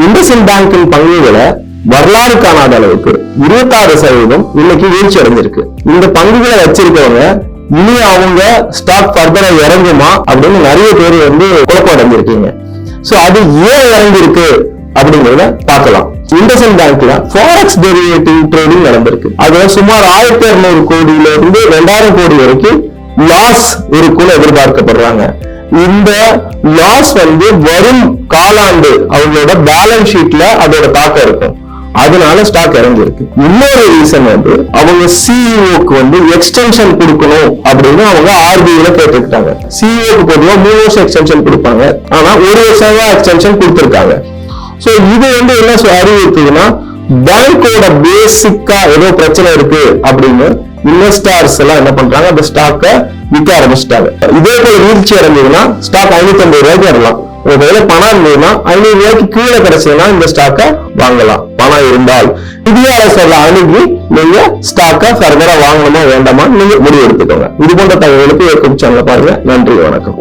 இண்டஸ்இண்ட் பேங்கின் பங்குகளை வரலாறு காணாத அளவுக்கு 26% இன்னைக்கு வீழ்ச்சி அடைஞ்சிருக்கு. இந்த பங்குகளை வச்சிருக்கவங்க இனி அவங்க ஸ்டாக் ஃபர்தரா இறங்குமா அப்படின்னு நிறைய பேர் குழப்பம் அடைஞ்சிருக்கீங்க. சோ அது ஏன் இறங்கிருக்கு அப்படிங்கறத பார்க்கலாம். இண்டஸ்இண்ட் பேங்க்ல ஃபாரெக்ஸ் டெரிவேட்டிவ் ட்ரேடிங் நடந்திருக்கு. அதுல சுமார் 1200 கோடியில இருந்து 2000 கோடி வரைக்கும் லாஸ் இருக்குன்னு எதிர்பார்க்கப்படுறாங்க. இந்த லாஸ் வரும் காலாண்டு அவங்களோட பேலன்ஸ் ஷீட்ல அதோட தாக்கம் இருக்கும். அதனால ஸ்டாக் இறங்கி இருக்கு. இன்னொரு ரீசன் அவங்க சிஇஓக்கு எக்ஸ்டென்ஷன் கொடுக்கணும் அப்படின்னு அவங்க ஆர்பிஐல கேட்டுக்கிட்டாங்க. சிஇஓக்கு பொதுவா 3 வருஷம் எக்ஸ்டென்ஷன் கொடுப்பாங்க, ஆனா 1 வருஷம் தான் எக்ஸ்டென்ஷன் கொடுத்திருக்காங்க. சோ இது என்ன அறிவிக்குதுன்னா பேங்கோட பேசிக்கா ஏதோ பிரச்சனை இருக்கு அப்படின்னு இன்வெஸ்டர்ஸ் எல்லாம் என்ன பண்றாங்க, அந்த ஸ்டாக்க விற்க ஆரம்பிச்சிட்டாங்க. இதே போல வீழ்ச்சி அடைஞ்சதுன்னா ஸ்டாக் 550 ரூபாய்க்கு வரலாம். உங்க கையில பணம் இருந்ததுன்னா 500 ரூபாய்க்கு கீழே கிடைச்சதுன்னா இந்த ஸ்டாக்க வாங்கலாம். பணம் இருந்தால் இந்திய அரசோட அணுகி நீங்க ஸ்டாக்க ஃபர்தரா வாங்கணுமா வேண்டாமா நீங்க முடிவு எடுத்துக்கோங்க. இது போன்ற தகவலுக்கு யூடியூப் சேனலை பாருங்க. நன்றி, வணக்கம்.